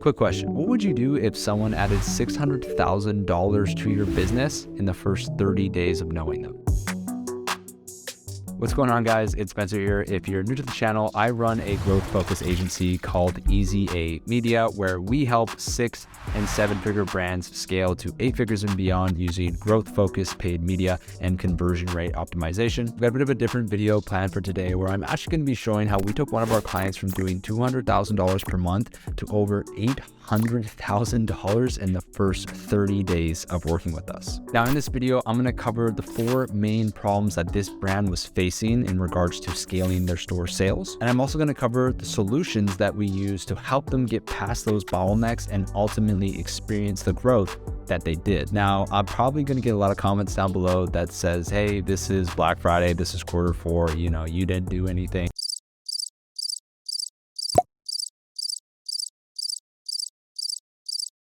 Quick question. What would you do if someone added $600,000 to your business in the first 30 days of knowing them? What's going on, guys? It's Spencer here. If you're new to the channel, I run a growth-focused agency called Easy A Media, where we help 6- and 7-figure brands scale to 8 figures and beyond using growth-focused paid media and conversion rate optimization. We've got a bit of a different video planned for today where I'm actually going to be showing how we took one of our clients from doing $200,000 per month to over $800,000 in the first 30 days of working with us. Now, in this video, I'm going to cover the 4 main problems that this brand was facing in regards to scaling their store sales. And I'm also going to cover the solutions that we use to help them get past those bottlenecks and ultimately experience the growth that they did. Now, I'm probably going to get a lot of comments down below that says, hey, this is Black Friday, this is Q4, you didn't do anything.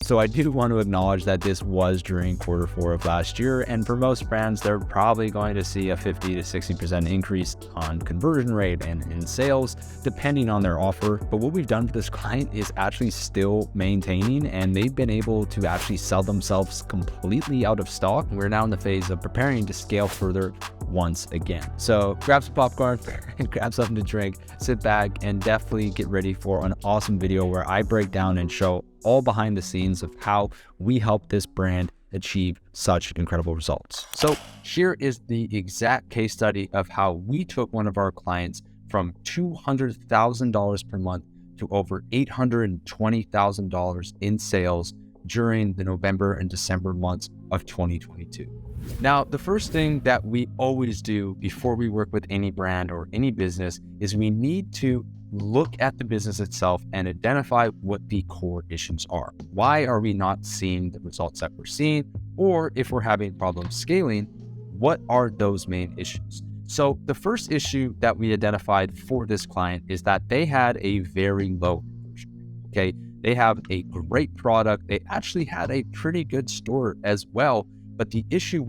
So I do want to acknowledge that this was during Q4 of last year, and for most brands, they're probably going to see a 50 to 60% increase on conversion rate and in sales, depending on their offer. But what we've done for this client is actually still maintaining, and they've been able to actually sell themselves completely out of stock. We're now in the phase of preparing to scale further once again. So grab some popcorn and grab something to drink, sit back, and definitely get ready for an awesome video where I break down and show all behind the scenes of how we help this brand achieve such incredible results. So here is the exact case study of how we took one of our clients from $200,000 per month to over $820,000 in sales during the November and December months of 2022. Now, the first thing that we always do before we work with any brand or any business is we need to look at the business itself and identify what the core issues are. Why are we not seeing the results that we're seeing? Or if we're having problems scaling, what are those main issues? So the first issue that we identified for this client is that they had a very low conversion rate. Okay, they have a great product. They actually had a pretty good store as well. But the issue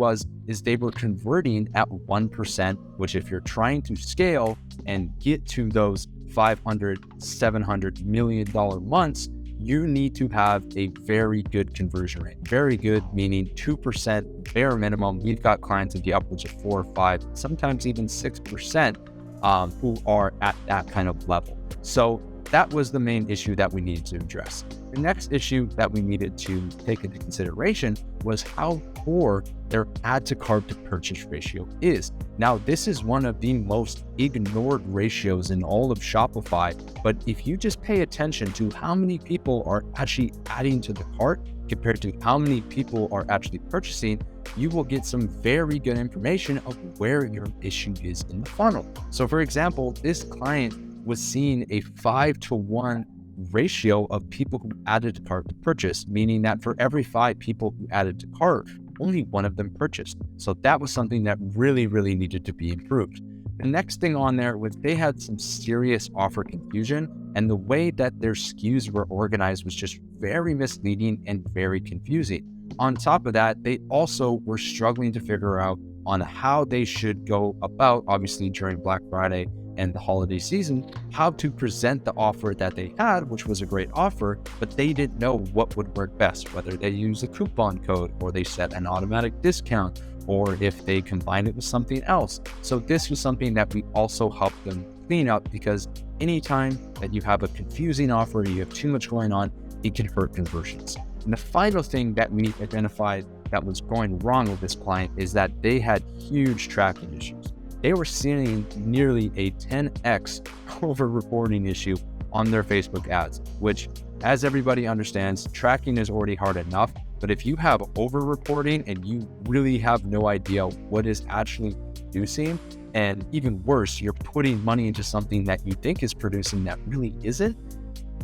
is they were converting at 1%, which if you're trying to scale and get to those $500, $700 million months, you need to have a very good conversion rate. Very good, meaning 2% bare minimum. We've got clients in the upwards of 4 or 5, sometimes even 6% who are at that kind of level. So that was the main issue that we needed to address. The next issue that we needed to take into consideration was how poor their add to cart to purchase ratio is. Now, this is one of the most ignored ratios in all of Shopify, but if you just pay attention to how many people are actually adding to the cart compared to how many people are actually purchasing, you will get some very good information of where your issue is in the funnel. So for example, this client was seeing a 5-to-1 ratio of people who added to cart to purchase, meaning that for every 5 people who added to cart, only 1 of them purchased. So that was something that really needed to be improved. The next thing on there was they had some serious offer confusion, and the way that their SKUs were organized was just very misleading and very confusing. On top of that, they also were struggling to figure out on how they should go about, obviously during Black Friday and the holiday season, how to present the offer that they had, which was a great offer, but they didn't know what would work best, whether they use a coupon code or they set an automatic discount, or if they combine it with something else. So this was something that we also helped them clean up, because anytime that you have a confusing offer, you have too much going on, it can hurt conversions. And the final thing that we identified that was going wrong with this client is that they had huge tracking issues. They were seeing nearly a 10x over-reporting issue on their Facebook ads, which, as everybody understands, tracking is already hard enough. But if you have over-reporting and you really have no idea what is actually producing, and even worse, you're putting money into something that you think is producing that really isn't,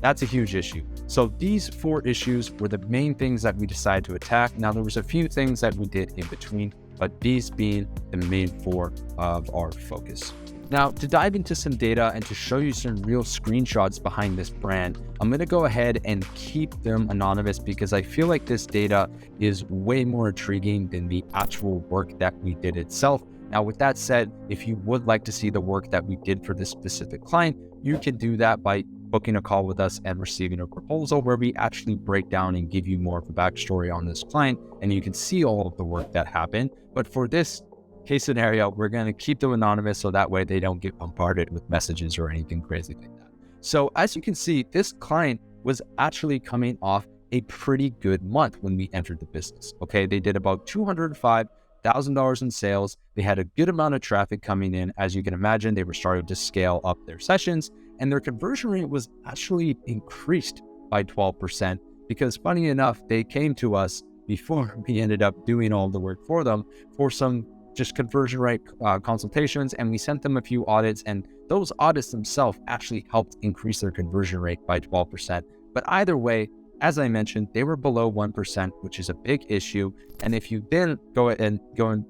that's a huge issue. So these 4 issues were the main things that we decided to attack. Now, there was a few things that we did in between, but these being the main 4 of our focus. Now, to dive into some data and to show you some real screenshots behind this brand, I'm going to go ahead and keep them anonymous because I feel like this data is way more intriguing than the actual work that we did itself. Now, with that said, if you would like to see the work that we did for this specific client, you can do that by booking a call with us and receiving a proposal where we actually break down and give you more of a backstory on this client, and you can see all of the work that happened. But for this case scenario, we're going to keep them anonymous so that way they don't get bombarded with messages or anything crazy like that. So as you can see, this client was actually coming off a pretty good month when we entered the business. Okay, they did about $205,000 in sales. They had a good amount of traffic coming in. As you can imagine, they were starting to scale up their sessions, and their conversion rate was actually increased by 12% because, funny enough, they came to us before we ended up doing all the work for them for some just conversion rate consultations, and we sent them a few audits, and those audits themselves actually helped increase their conversion rate by 12%. But either way, as I mentioned, they were below 1%, which is a big issue. And if you then go and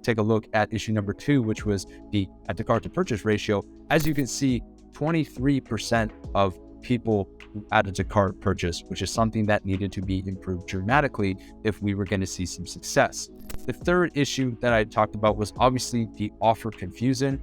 take a look at issue number 2, which was the add to cart to purchase ratio, as you can see, 23% of people who added to cart purchase, which is something that needed to be improved dramatically if we were going to see some success. The third issue that I talked about was obviously the offer confusion.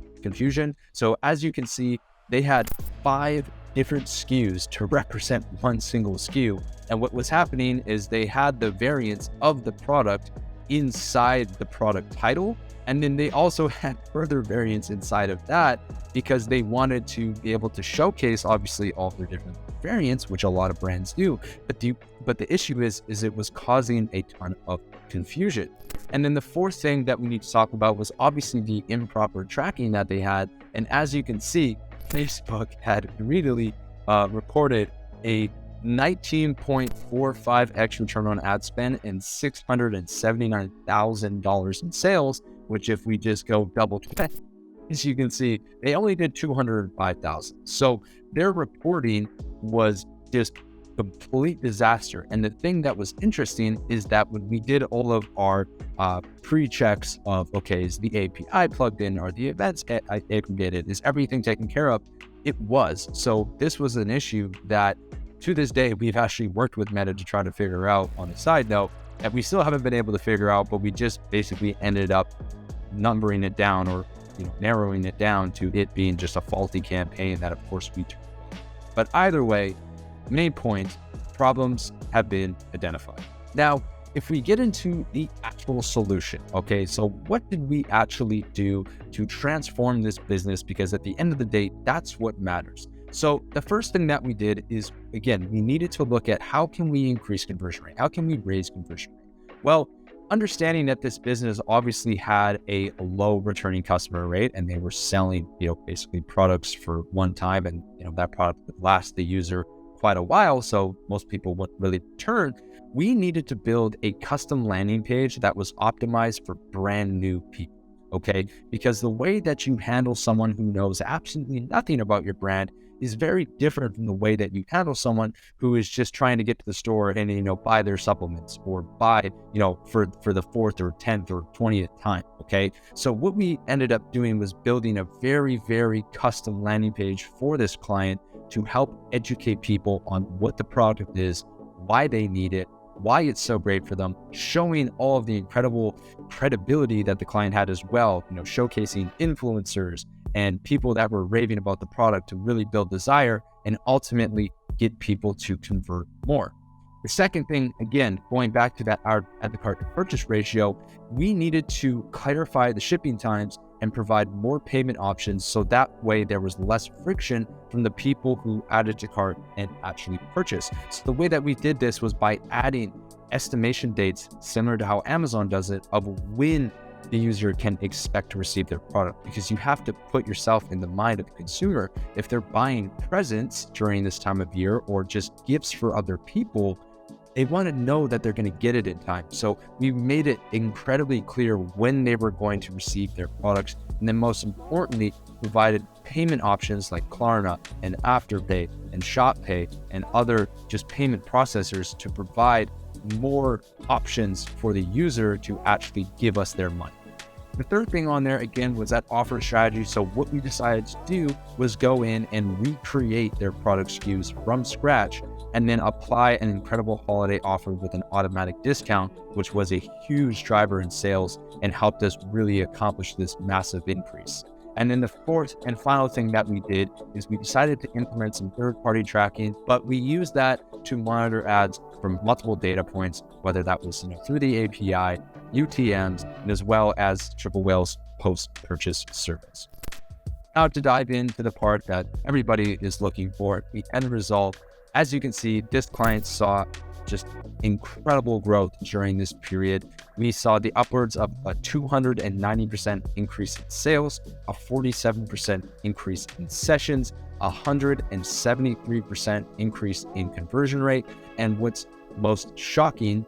So as you can see, they had 5 different SKUs to represent one single SKU. And what was happening is they had the variants of the product inside the product title. And then they also had further variants inside of that because they wanted to be able to showcase obviously all their different variants, which a lot of brands do. But the issue is it was causing a ton of confusion. And then the fourth thing that we need to talk about was obviously the improper tracking that they had. And as you can see, Facebook had immediately recorded a 19.45x return on ad spend and $679,000 in sales, which if we just go double check, as you can see, they only did 205,000. So their reporting was just complete disaster. And the thing that was interesting is that when we did all of our pre-checks of, okay, is the API plugged in? Are the events aggregated? Is everything taken care of? It was. So this was an issue that to this day, we've actually worked with Meta to try to figure out on the side note that we still haven't been able to figure out, but we just basically ended up numbering it down or narrowing it down to it being just a faulty campaign that of course we turned off. But either way, main point, problems have been identified. Now, if we get into the actual solution, okay, so what did we actually do to transform this business? Because at the end of the day, that's what matters. So the first thing that we did is, again, we needed to look at how can we increase conversion rate? How can we raise conversion rate? Well, understanding that this business obviously had a low returning customer rate and they were selling, basically products for one time, and that product would last the user quite a while, so most people wouldn't really return. We needed to build a custom landing page that was optimized for brand new people, okay? Because the way that you handle someone who knows absolutely nothing about your brand is very different from the way that you handle someone who is just trying to get to the store and buy their supplements or buy for the 4th or 10th or 20th time. Okay, so what we ended up doing was building a very, very custom landing page for this client to help educate people on what the product is, why they need it, why it's so great for them, showing all of the incredible credibility that the client had as well, showcasing influencers and people that were raving about the product to really build desire and ultimately get people to convert more. The second thing, again, going back to that add to cart to purchase ratio, we needed to clarify the shipping times and provide more payment options so that way there was less friction from the people who added to cart and actually purchased. So the way that we did this was by adding estimation dates, similar to how Amazon does it, of when the user can expect to receive their product, because you have to put yourself in the mind of the consumer. If they're buying presents during this time of year or just gifts for other people, they want to know that they're going to get it in time. So we made it incredibly clear when they were going to receive their products. And then most importantly, provided payment options like Klarna and Afterpay and ShopPay and other just payment processors to provide more options for the user to actually give us their money. The third thing on there, again, was that offer strategy. So what we decided to do was go in and recreate their product SKUs from scratch and then apply an incredible holiday offer with an automatic discount, which was a huge driver in sales and helped us really accomplish this massive increase. And then the fourth and final thing that we did is we decided to implement some third-party tracking, but we used that to monitor ads from multiple data points, whether that was through the API, UTMs, and as well as Triple Whale's post-purchase service. Now to dive into the part that everybody is looking for, the end result. As you can see, this client saw just incredible growth during this period. We saw the upwards of a 290% increase in sales, a 47% increase in sessions, 173% increase in conversion rate. And what's most shocking,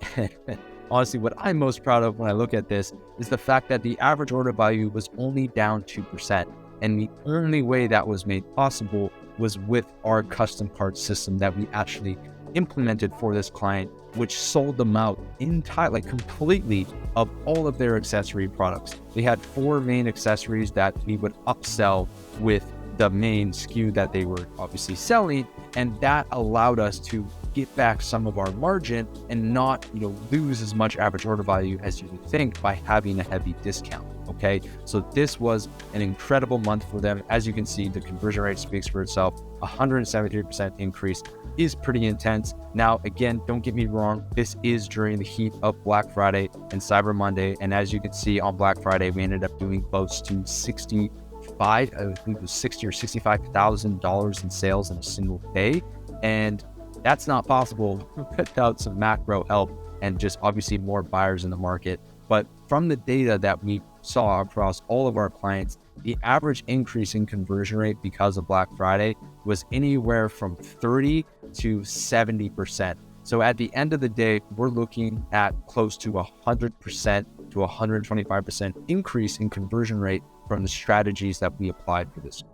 honestly, what I'm most proud of when I look at this is the fact that the average order value was only down 2%. And the only way that was made possible was with our custom parts system that we actually implemented for this client, which sold them out completely of all of their accessory products. They had 4 main accessories that we would upsell with the main SKU that they were obviously selling, and that allowed us to get back some of our margin and not lose as much average order value as you would think by having a heavy discount. Okay, so this was an incredible month for them. As you can see, the conversion rate speaks for itself. 173% increase is pretty intense. Now, again, don't get me wrong, this is during the heat of Black Friday and Cyber Monday. And as you can see, on Black Friday, we ended up doing close to $60,000 or $65,000 in sales in a single day. And that's not possible without some macro help and just obviously more buyers in the market. But from the data that we saw across all of our clients, the average increase in conversion rate because of Black Friday was anywhere from 30 to 70%. So at the end of the day, we're looking at close to 100% to 125% increase in conversion rate from the strategies that we applied for this client.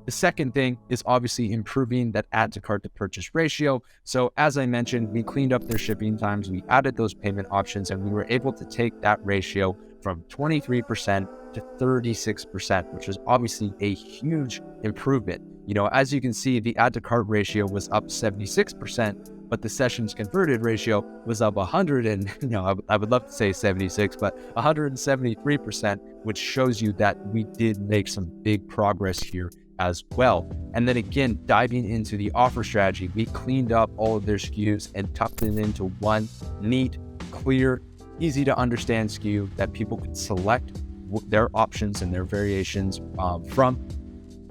The second thing is obviously improving that add to cart to purchase ratio. So as I mentioned, we cleaned up their shipping times, we added those payment options, and we were able to take that ratio from 23% to 36%, which is obviously a huge improvement. As you can see, the add to cart ratio was up 76%, but the sessions converted ratio was up 100 and, I would love to say 76, but 173%, which shows you that we did make some big progress here as well. And then again, diving into the offer strategy, we cleaned up all of their SKUs and tucked it into one neat, clear, easy to understand SKU that people could select their options and their variations from.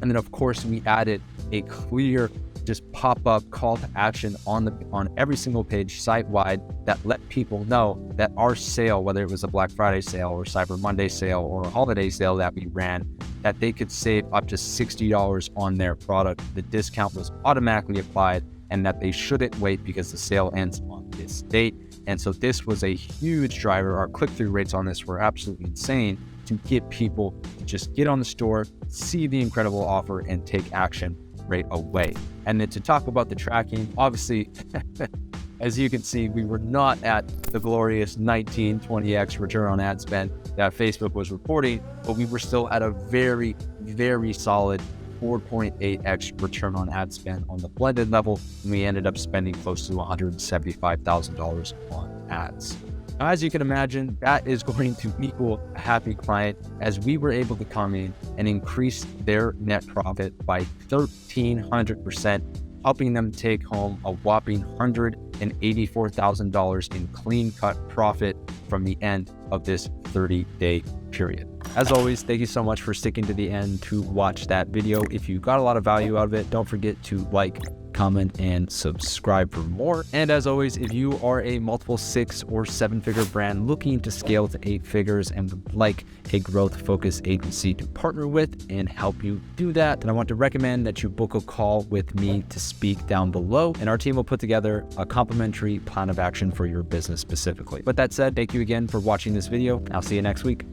And then of course, we added a clear just pop-up call to action on every single page site-wide that let people know that our sale, whether it was a Black Friday sale or Cyber Monday sale or a holiday sale that we ran, that they could save up to $60 on their product. The discount was automatically applied and that they shouldn't wait because the sale ends on this date. And so this was a huge driver. Our click-through rates on this were absolutely insane to get people to just get on the store, see the incredible offer, and take action right away. And then to talk about the tracking, obviously, as you can see, we were not at the glorious 19-20x return on ad spend that Facebook was reporting, but we were still at a very, very solid 4.8x return on ad spend on the blended level, and we ended up spending close to $175,000 on ads. Now, as you can imagine, that is going to equal a happy client, as we were able to come in and increase their net profit by 1,300%, helping them take home a whopping $184,000 in clean cut profit from the end of this 30-day period. As always, thank you so much for sticking to the end to watch that video. If you got a lot of value out of it, don't forget to like, comment, and subscribe for more. And as always, if you are a multiple 6 or 7-figure brand looking to scale to 8 figures and would like a growth-focused agency to partner with and help you do that, then I want to recommend that you book a call with me to speak down below, and our team will put together a complimentary plan of action for your business specifically. With that said, thank you again for watching this video. I'll see you next week.